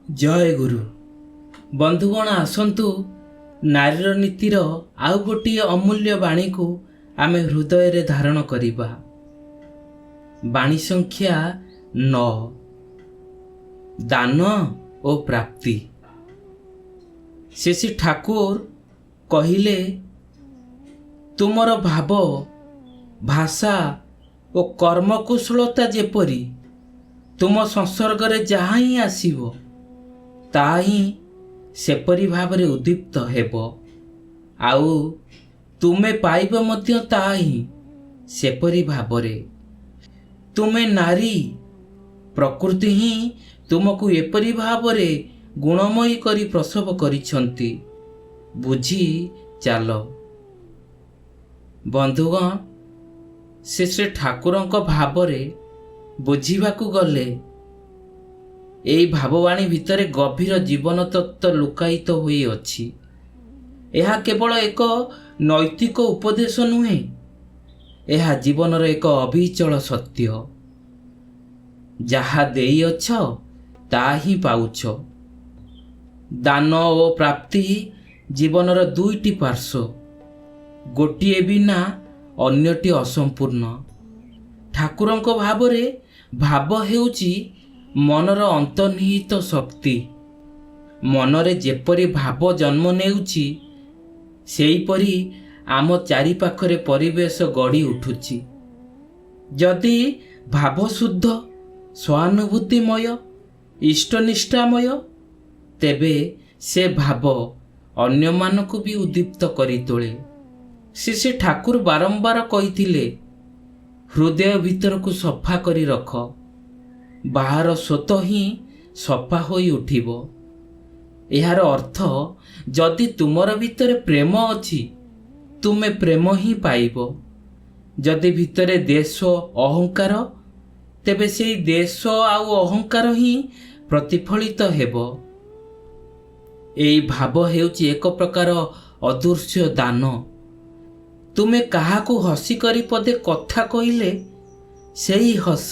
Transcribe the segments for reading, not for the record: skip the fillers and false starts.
ଜୟ ଗୁରୁ। ବନ୍ଧୁଗଣ, ଆସନ୍ତୁ ନାରୀର ନୀତିର ଆଉ ଗୋଟିଏ ଅମୂଲ୍ୟ ବାଣୀକୁ ଆମେ ହୃଦୟରେ ଧାରଣ କରିବା। ବାଣୀ ସଂଖ୍ୟା 9, ଦାନ ଓ ପ୍ରାପ୍ତି। ଶ୍ରୀ ଠାକୁର କହିଲେ, ତୁମର ଭାବ, ଭାଷା ଓ କର୍ମକୁଶଳତା ଯେପରି ତୁମ ସଂସର୍ଗରେ ଯାହା ହିଁ ଆସିବ ତାହା ହିଁ ସେପରି ଭାବରେ ଉଦ୍ଦୀପ୍ତ ହେବ, ଆଉ ତୁମେ ପାଇବ ମଧ୍ୟ ତାହା ହିଁ ସେପରି ଭାବରେ। ତୁମେ ନାରୀ, ପ୍ରକୃତି ହିଁ ତୁମକୁ ଏପରି ଭାବରେ ଗୁଣମୟୀ କରି ପ୍ରସବ କରିଛନ୍ତି। ବୁଝି ଚାଲ। ବନ୍ଧୁଗଣ, ଶ୍ରୀ ଠାକୁରଙ୍କ ଭାବରେ ବୁଝିବାକୁ ଗଲେ ଏହି ଭାବବାଣୀ ଭିତରେ ଗଭୀର ଜୀବନ ତତ୍ତ୍ୱ ଲୁକାୟିତ ହୋଇଅଛି। ଏହା କେବଳ ଏକ ନୈତିକ ଉପଦେଶ ନୁହେଁ, ଏହା ଜୀବନର ଏକ ଅବିଚଳ ସତ୍ୟ। ଯାହା ଦେଇଅଛ ତାହା ହିଁ ପାଉଛ। ଦାନ ଓ ପ୍ରାପ୍ତି ଜୀବନର ଦୁଇଟି ପାର୍ଶ୍ୱ, ଗୋଟିଏ ବିନା ଅନ୍ୟଟି ଅସମ୍ପୂର୍ଣ୍ଣ। ଠାକୁରଙ୍କ ଭାବରେ ଭାବ ହେଉଛି ମନର ଅନ୍ତର୍ନିହିତ ଶକ୍ତି। ମନରେ ଯେପରି ଭାବ ଜନ୍ମ ନେଉଛି, ସେହିପରି ଆମ ଚାରିପାଖରେ ପରିବେଶ ଗଢ଼ି ଉଠୁଛି। ଯଦି ଭାବ ଶୁଦ୍ଧ, ସହାନୁଭୂତିମୟ, ଇଷ୍ଟନିଷ୍ଠାମୟ, ତେବେ ସେ ଭାବ ଅନ୍ୟମାନଙ୍କୁ ବି ଉଦ୍ଦୀପ୍ତ କରି ତୋଳେ। ଶ୍ରୀ ଠାକୁର ବାରମ୍ବାର କହିଥିଲେ, ହୃଦୟ ଭିତରକୁ ସଫା କରି ରଖ, ବାହାର ସ୍ୱତ ହିଁ ସଫା ହୋଇ ଉଠିବ। ଏହାର ଅର୍ଥ, ଯଦି ତୁମର ଭିତରେ ପ୍ରେମ ଅଛି, ତୁମେ ପ୍ରେମ ହିଁ ପାଇବ। ଯଦି ଭିତରେ ଦେଶ, ଅହଙ୍କାର, ତେବେ ସେହି ଦେଶ ଆଉ ଅହଙ୍କାର ହିଁ ପ୍ରତିଫଳିତ ହେବ। ଏହି ଭାବ ହେଉଛି ଏକ ପ୍ରକାର ଅଦୃଶ୍ୟ ଦାନ। ତୁମେ କାହାକୁ ହସି କରି ପଦେ କଥା କହିଲେ, ସେହି ହସ,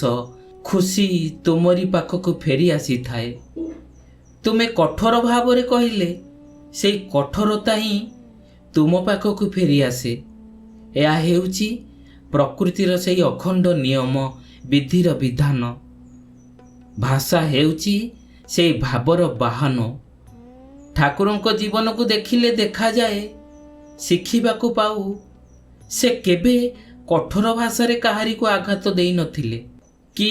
ଖୁସି ତୁମରି ପାଖକୁ ଫେରି ଆସିଥାଏ। ତୁମେ କଠୋର ଭାବରେ କହିଲେ, ସେହି କଠୋରତା ହିଁ ତୁମ ପାଖକୁ ଫେରି ଆସେ। ଏହା ହେଉଛି ପ୍ରକୃତିର ସେହି ଅଖଣ୍ଡ ନିୟମ, ବିଧିର ବିଧାନ। ଭାଷା ହେଉଛି ସେହି ଭାବର ବାହନ। ଠାକୁରଙ୍କ ଜୀବନକୁ ଦେଖିଲେ ଦେଖାଯାଏ, ଶିଖିବାକୁ ପାଉ, ସେ କେବେ କଠୋର ଭାଷାରେ କାହାରିକୁ ଆଘାତ ଦେଇନଥିଲେ କି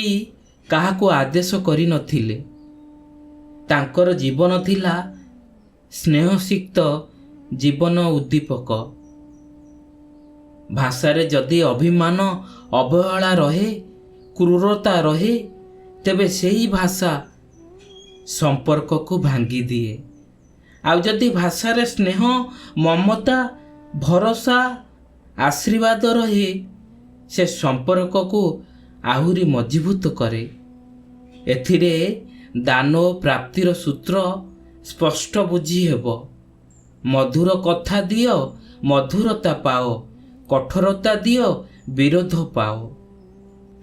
କାହାକୁ ଆଦେଶ କରିନଥିଲେ। ତାଙ୍କର ଜୀବନ ଥିଲା ସ୍ନେହସିକ୍ତ ଜୀବନ ଉଦ୍ଦୀପକ। ଭାଷାରେ ଯଦି ଅଭିମାନ, ଅବହେଳା ରହେ, କ୍ରୂରତା ରହେ, ତେବେ ସେହି ଭାଷା ସମ୍ପର୍କକୁ ଭାଙ୍ଗି ଦିଏ। ଆଉ ଯଦି ଭାଷାରେ ସ୍ନେହ, ମମତା, ଭରସା, ଆଶୀର୍ବାଦ ରହେ, ସେ ସମ୍ପର୍କକୁ ଆହୁରି ମଜବୁତ କରେ। ଏଥିରେ ଦାନ ଓ ପ୍ରାପ୍ତିର ସୂତ୍ର ସ୍ପଷ୍ଟ ବୁଝି ହେବ। ମଧୁର କଥା ଦିଅ, ମଧୁରତା ପାଅ, କଠୋରତା ଦିଅ, ବିରୋଧ ପାଅ।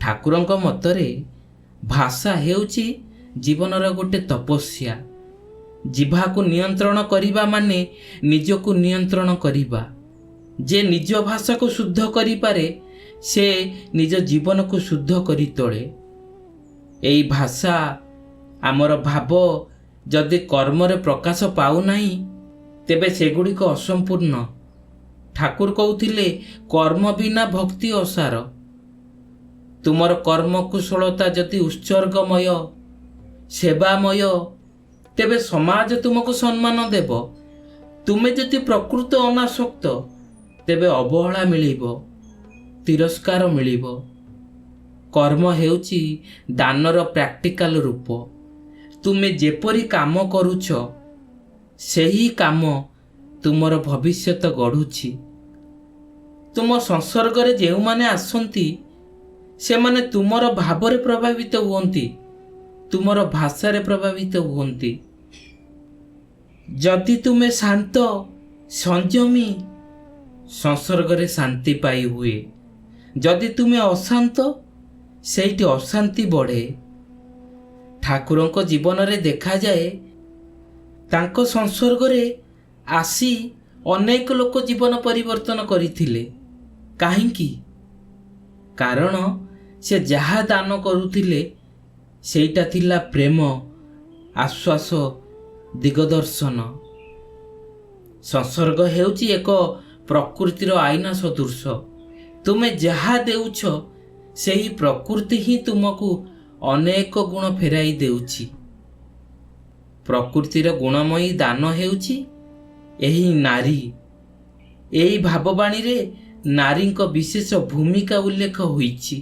ଠାକୁରଙ୍କ ମତରେ ଭାଷା ହେଉଛି ଜୀବନର ଗୋଟେ ତପସ୍ୟା। ଜିହ୍ବାକୁ ନିୟନ୍ତ୍ରଣ କରିବା ମାନେ ନିଜକୁ ନିୟନ୍ତ୍ରଣ କରିବା। ଯେ ନିଜ ଭାଷାକୁ ଶୁଦ୍ଧ କରିପାରେ, ସେ ନିଜ ଜୀବନକୁ ଶୁଦ୍ଧ କରି ତୋଳେ। ଏହି ଭାଷା, ଆମର ଭାବ ଯଦି କର୍ମରେ ପ୍ରକାଶ ପାଉନାହିଁ, ତେବେ ସେଗୁଡ଼ିକ ଅସମ୍ପୂର୍ଣ୍ଣ। ଠାକୁର କହୁଥିଲେ, କର୍ମ ବିନା ଭକ୍ତି ଅସାର। ତୁମର କର୍ମକୁଶଳତା ଯଦି ଉତ୍ସର୍ଗମୟ, ସେବାମୟ, ତେବେ ସମାଜ ତୁମକୁ ସମ୍ମାନ ଦେବ। ତୁମେ ଯଦି ପ୍ରକୃତ ଅନାସକ୍ତ, ତେବେ ଅବହେଳା ମିଳିବ, ତିରସ୍କାର ମିଳିବ। କର୍ମ ହେଉଛି ଦାନର ପ୍ରାକ୍ଟିକାଲ ରୂପ। ତୁମେ ଯେପରି କାମ କରୁଛ, ସେହି କାମ ତୁମର ଭବିଷ୍ୟତ ଗଢ଼ୁଛି। ତୁମ ସଂସର୍ଗରେ ଯେଉଁମାନେ ଆସନ୍ତି, ସେମାନେ ତୁମର ଭାବରେ ପ୍ରଭାବିତ ହୁଅନ୍ତି, ତୁମର ଭାଷାରେ ପ୍ରଭାବିତ ହୁଅନ୍ତି। ଯଦି ତୁମେ ଶାନ୍ତ, ସଂଯମୀ, ସଂସର୍ଗରେ ଶାନ୍ତି ପାଇ ହୁଏ। ଯଦି ତୁମେ ଅଶାନ୍ତ, ସେଇଠି ଅଶାନ୍ତି ବଢ଼େ। ଠାକୁରଙ୍କ ଜୀବନରେ ଦେଖାଯାଏ ତାଙ୍କ ସଂସର୍ଗରେ ଆସି ଅନେକ ଲୋକ ଜୀବନ ପରିବର୍ତ୍ତନ କରିଥିଲେ। କାହିଁକି? କାରଣ ସେ ଯାହା ଦାନ କରୁଥିଲେ ସେଇଟା ଥିଲା ପ୍ରେମ, ଆଶ୍ୱାସ, ଦିଗଦର୍ଶନ। ସଂସର୍ଗ ହେଉଛି ଏକ ପ୍ରକୃତିର ଆଇନା ସଦୃଶ। ତୁମେ ଯାହା ଦେଉଛ ସେହି ପ୍ରକୃତି ହିଁ ତୁମକୁ ଅନେକ ଗୁଣ ଫେରାଇ ଦେଉଛି। ପ୍ରକୃତିର ଗୁଣମୟୀ ଦାନ ହେଉଛି ଏହି ନାରୀ। ଏହି ଭାବବାଣୀରେ ନାରୀଙ୍କ ବିଶେଷ ଭୂମିକା ଉଲ୍ଲେଖ ହୋଇଛି।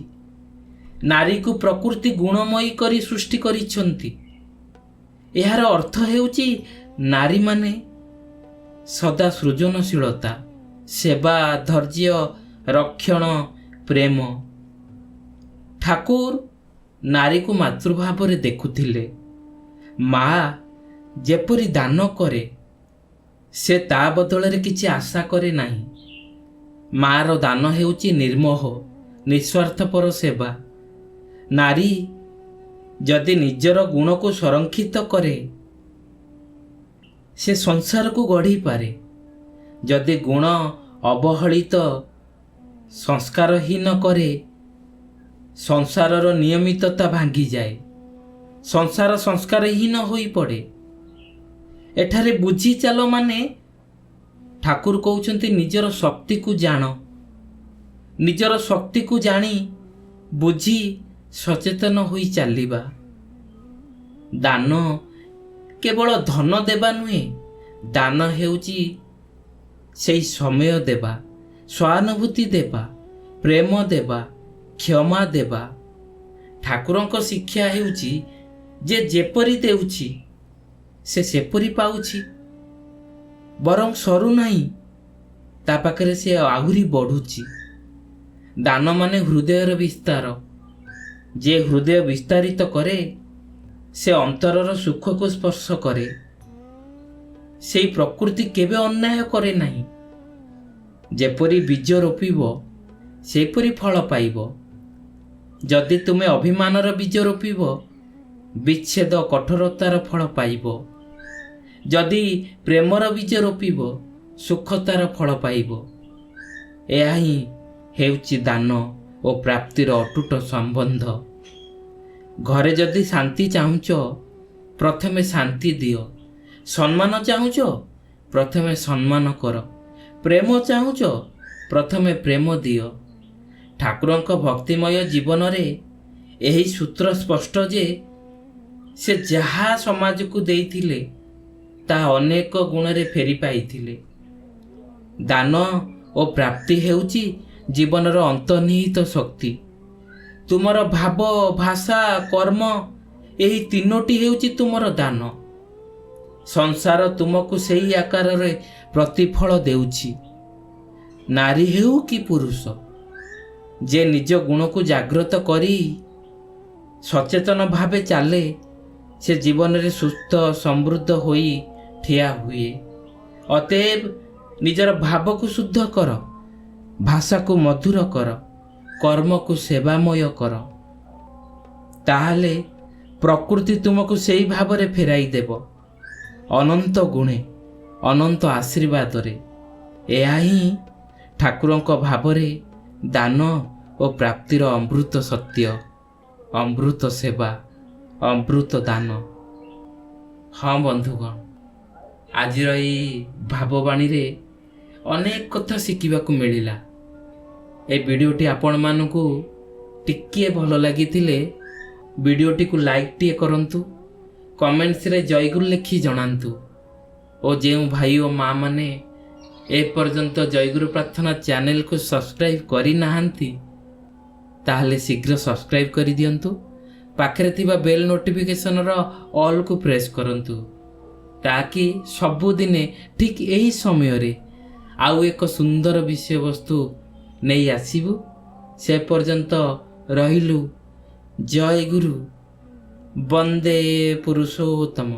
ନାରୀକୁ ପ୍ରକୃତି ଗୁଣମୟୀ କରି ସୃଷ୍ଟି କରିଛନ୍ତି। ଏହାର ଅର୍ଥ ହେଉଛି ନାରୀମାନେ ସଦା ସୃଜନଶୀଳତା, ସେବା, ଧୈର୍ଯ୍ୟ, ରକ୍ଷଣ, ପ୍ରେମ। ଠାକୁର ନାରୀକୁ ମାତୃଭାବରେ ଦେଖୁଥିଲେ। ମା ଯେପରି ଦାନ କରେ, ସେ ତା ବଦଳରେ କିଛି ଆଶା କରେ ନାହିଁ। ମାର ଦାନ ହେଉଛି ନିର୍ମୋହ, ନିଃସ୍ୱାର୍ଥପର ସେବା। ନାରୀ ଯଦି ନିଜର ଗୁଣକୁ ସଂରକ୍ଷିତ କରେ, ସେ ସଂସାରକୁ ଗଢ଼ିପାରେ। ଯଦି ଗୁଣ ଅବହେଳିତ, ସଂସ୍କାରହୀନ କରେ, ସଂସାରର ନିୟମିତତା ଭାଙ୍ଗିଯାଏ। ସଂସାର ସଂସ୍କାରହୀନ ହୋଇପଡ଼େ। ଏଠାରେ ବୁଝି ଚାଲ ମାନେ ଠାକୁର କହୁଛନ୍ତି ନିଜର ଶକ୍ତିକୁ ଜାଣ। ନିଜର ଶକ୍ତିକୁ ଜାଣି ବୁଝି ସଚେତନ ହୋଇ ଚାଲିବା। ଦାନ କେବଳ ଧନ ଦେବା ନୁହେଁ, ଦାନ ହେଉଛି ସେଇ ସମୟ ଦେବା, ସହାନୁଭୂତି ଦେବା, ପ୍ରେମ ଦେବା, କ୍ଷମା ଦେବା। ଠାକୁରଙ୍କ ଶିକ୍ଷା ହେଉଛି ଯେ ଯେପରି ଦେଉଛି ସେ ସେପରି ପାଉଛି, ବରଂ ସରୁନାହିଁ, ତା ପାଖରେ ସେ ଆହୁରି ବଢ଼ୁଛି। ଦାନ ମାନେ ହୃଦୟର ବିସ୍ତାର। ଯେ ହୃଦୟ ବିସ୍ତାରିତ କରେ ସେ ଅନ୍ତରର ସୁଖକୁ ସ୍ପର୍ଶ କରେ। ସେଇ ପ୍ରକୃତି କେବେ ଅନ୍ୟାୟ କରେ ନାହିଁ। ଯେପରି ବୀଜ ରୋପିବ ସେପରି ଫଳ ପାଇବ। ଯଦି ତୁମେ ଅଭିମାନର ବୀଜ ରୋପିବ, ବିଚ୍ଛେଦ, କଠୋରତାର ଫଳ ପାଇବ। ଯଦି ପ୍ରେମର ବୀଜ ରୋପିବ, ସୁଖତାର ଫଳ ପାଇବ। ଏହା ହିଁ ହେଉଛି ଦାନ ଓ ପ୍ରାପ୍ତିର ଅଟୁଟ ସମ୍ବନ୍ଧ। ଘରେ ଯଦି ଶାନ୍ତି ଚାହୁଁଛ, ପ୍ରଥମେ ଶାନ୍ତି ଦିଅ। ସମ୍ମାନ ଚାହୁଁଛ, ପ୍ରଥମେ ସମ୍ମାନ କର। ପ୍ରେମ ଚାହୁଁଛ, ପ୍ରଥମେ ପ୍ରେମ ଦିଅ। ଠାକୁରଙ୍କ ଭକ୍ତିମୟ ଜୀବନରେ ଏହି ସୂତ୍ର ସ୍ପଷ୍ଟ ଯେ ସେ ଯାହା ସମାଜକୁ ଦେଇଥିଲେ ତାହା ଅନେକ ଗୁଣରେ ଫେରି ପାଇଥିଲେ। ଦାନ ଓ ପ୍ରାପ୍ତି ହେଉଛି ଜୀବନର ଅନ୍ତର୍ନିହିତ ଶକ୍ତି। ତୁମର ଭାବ, ଭାଷା, କର୍ମ ଏହି ତିନୋଟି ହେଉଛି ତୁମର ଦାନ। ସଂସାର ତୁମକୁ ସେହି ଆକାରରେ ପ୍ରତିଫଳ ଦେଉଛି। ନାରୀ ହେଉ କି ପୁରୁଷ, ଯେ ନିଜ ଗୁଣକୁ ଜାଗ୍ରତ କରି ସଚେତନ ଭାବେ ଚାଲେ, ସେ ଜୀବନରେ ସୁସ୍ଥ ସମୃଦ୍ଧ ହୋଇ ଠିଆ ହୁଏ। ଅତଏବ ନିଜର ଭାବକୁ ଶୁଦ୍ଧ କର, ଭାଷାକୁ ମଧୁର କର, କର୍ମକୁ ସେବାମୟ କର। ତାହେଲେ ପ୍ରକୃତି ତୁମକୁ ସେହି ଭାବରେ ଫେରାଇ ଦେବ, ଅନନ୍ତ ଗୁଣେ, ଅନନ୍ତ ଆଶୀର୍ବାଦରେ। ଏହା ହିଁ ଠାକୁରଙ୍କ ଭାବରେ ଦାନ ଓ ପ୍ରାପ୍ତିର ଅମୃତ ସତ୍ୟ, ଅମୃତ ସେବା, ଅମୃତ ଦାନ। ହଁ ବନ୍ଧୁଗଣ, ଆଜିର ଏହି ଭାବବାଣୀରେ ଅନେକ କଥା ଶିଖିବାକୁ ମିଳିଲା। ଏ ଭିଡ଼ିଓଟି ଆପଣମାନଙ୍କୁ ଟିକିଏ ଭଲ ଲାଗିଥିଲେ ଭିଡ଼ିଓଟିକୁ ଲାଇକ୍ଟିଏ କରନ୍ତୁ, କମେଣ୍ଟସରେ ଜୟଗୁରୁ ଲେଖି ଜଣାନ୍ତୁ। ଓ ଯେଉଁ ଭାଇ ଓ ମା ମାନେ ଏପର୍ଯ୍ୟନ୍ତ ଜୟଗୁରୁ ପ୍ରାର୍ଥନା ଚ୍ୟାନେଲକୁ ସବସ୍କ୍ରାଇବ୍ କରିନାହାନ୍ତି, ତାହେଲେ ଶୀଘ୍ର ସବସ୍କ୍ରାଇବ୍ କରିଦିଅନ୍ତୁ। ପାଖରେ ଥିବା ବେଲ୍ ନୋଟିଫିକେସନର ଅଲ୍କୁ ପ୍ରେସ୍ କରନ୍ତୁ, ତାକି ସବୁଦିନେ ଠିକ୍ ଏହି ସମୟରେ ଆଉ ଏକ ସୁନ୍ଦର ବିଷୟବସ୍ତୁ ନେଇ ଆସିବୁ। ସେ ପର୍ଯ୍ୟନ୍ତ ରହିଲୁ। ଜୟ ଗୁରୁ, ବନ୍ଦେ ପୁରୁଷୋତ୍ତମ।